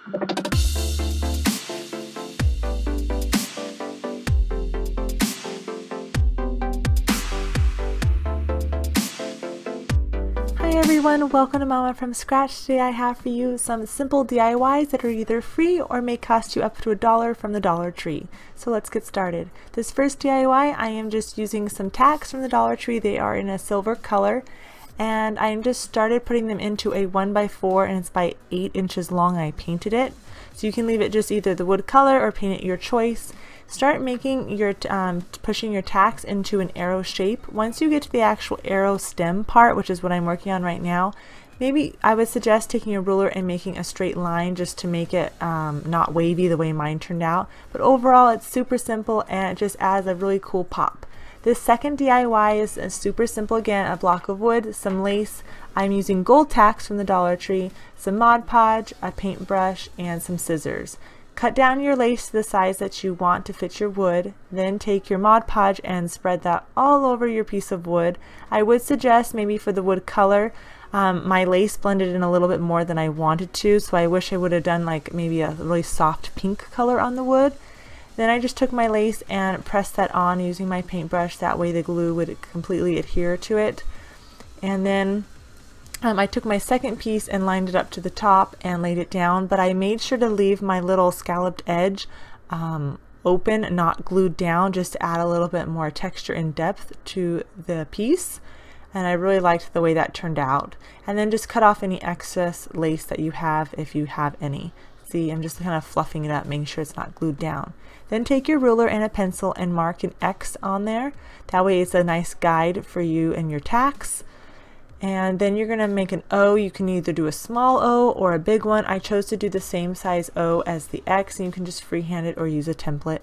Hi everyone, welcome to Momma from Scratch. Today I have for you some simple DIYs that are either free or may cost you up to $1 from the Dollar Tree. So let's get started. This first DIY, I am just using some tacks from the Dollar Tree. They are in a silver color, and I just started putting them into a 1x4, and it's by 8 inches long. I painted it. So you can leave it just either the wood color or paint it your choice. Start making your pushing your tacks into an arrow shape. Once you get to the actual arrow stem part, which is what I'm working on right now, maybe I would suggest taking a ruler and making a straight line just to make it not wavy the way mine turned out. But overall, it's super simple and it just adds a really cool pop. This second DIY is super simple again, a block of wood, some lace. I'm using gold tacks from the Dollar Tree, some Mod Podge, a paintbrush, and some scissors. Cut down your lace to the size that you want to fit your wood, then take your Mod Podge and spread that all over your piece of wood. I would suggest maybe for the wood color, my lace blended in a little bit more than I wanted to, so I wish I would have done like maybe a really soft pink color on the wood. Then I just took my lace and pressed that on using my paintbrush, that way the glue would completely adhere to it. And then I took my second piece and lined it up to the top and laid it down, but I made sure to leave my little scalloped edge open, not glued down, just to add a little bit more texture and depth to the piece. And I really liked the way that turned out. And then just cut off any excess lace that you have, if you have any. See, I'm just kind of fluffing it up, making sure it's not glued down. Then take your ruler and a pencil and mark an X on there. That way it's a nice guide for you and your tacks. And then you're going to make an O. You can either do a small O or a big one. I chose to do the same size O as the X, and you can just freehand it or use a template.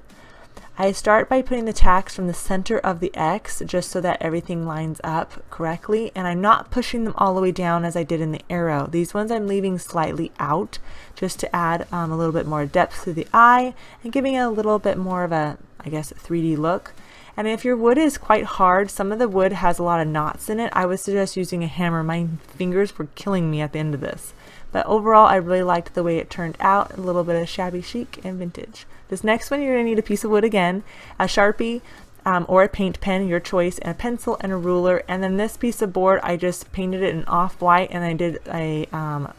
I start by putting the tacks from the center of the X just so that everything lines up correctly, and I'm not pushing them all the way down as I did in the arrow. These ones I'm leaving slightly out just to add a little bit more depth to the eye and giving it a little bit more of a, I guess, 3D look. And if your wood is quite hard, some of the wood has a lot of knots in it, I would suggest using a hammer. My fingers were killing me at the end of this. But overall, I really liked the way it turned out, a little bit of shabby chic and vintage. This next one, you're going to need a piece of wood again, a Sharpie or a paint pen, your choice, and a pencil and a ruler. And then this piece of board, I just painted it in off-white and I did a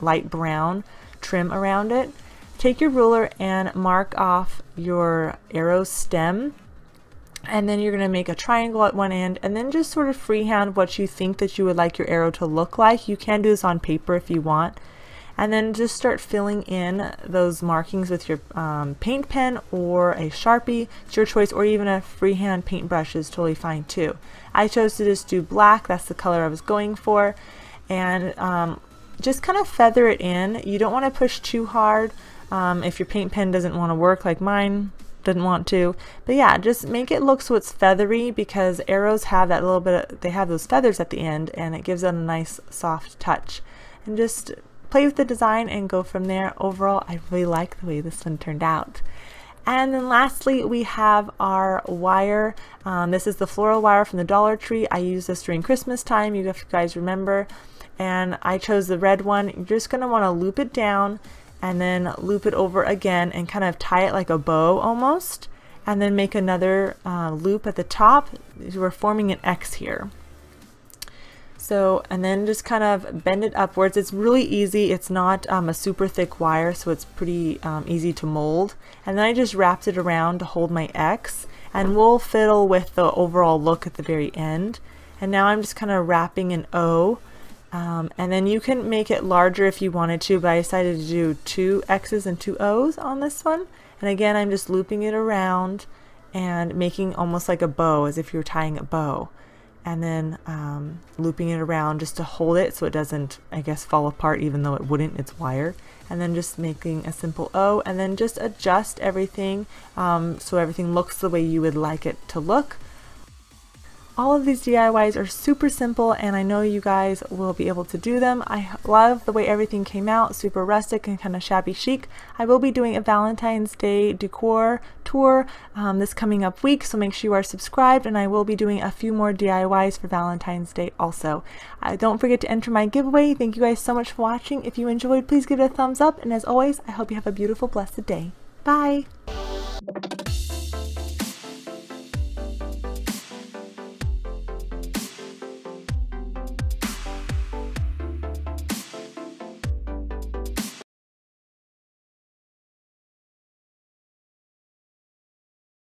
light brown trim around it. Take your ruler and mark off your arrow stem. And then you're going to make a triangle at one end and then just sort of freehand what you think that you would like your arrow to look like. You can do this on paper if you want. And then just start filling in those markings with your paint pen or a Sharpie. It's your choice, or even a freehand paintbrush is totally fine too. I chose to just do black. That's the color I was going for. And just kind of feather it in. You don't want to push too hard if your paint pen doesn't want to work like mine didn't want to. But yeah, just make it look so it's feathery, because arrows have that little bit of, they have those feathers at the end, and it gives it a nice soft touch. And just play with the design and go from there. Overall, I really like the way this one turned out. And then lastly, we have our wire. This is the floral wire from the Dollar Tree. I used this during Christmas time, if you guys remember. And I chose the red one. You're just going to want to loop it down and then loop it over again and kind of tie it like a bow almost, and then make another loop at the top. We're forming an X here. So, and then just kind of bend it upwards. It's really easy. It's not a super thick wire, so it's pretty easy to mold. And then I just wrapped it around to hold my X, and we'll fiddle with the overall look at the very end. And now I'm just kind of wrapping an O. And then you can make it larger if you wanted to, but I decided to do 2 X's and 2 O's on this one. And again, I'm just looping it around and making almost like a bow, as if you're tying a bow. And then looping it around just to hold it so it doesn't, I guess, fall apart, even though it wouldn't, it's wire. And then just making a simple O, and then just adjust everything so everything looks the way you would like it to look. All of these DIYs are super simple, and I know you guys will be able to do them. I love the way everything came out, super rustic and kind of shabby chic. I will be doing a Valentine's Day Decor tour this coming up week, so make sure you are subscribed, and I will be doing a few more DIYs for Valentine's Day also. Don't forget to enter my giveaway. Thank you guys so much for watching. If you enjoyed, please give it a thumbs up, and as always, I hope you have a beautiful, blessed day. Bye!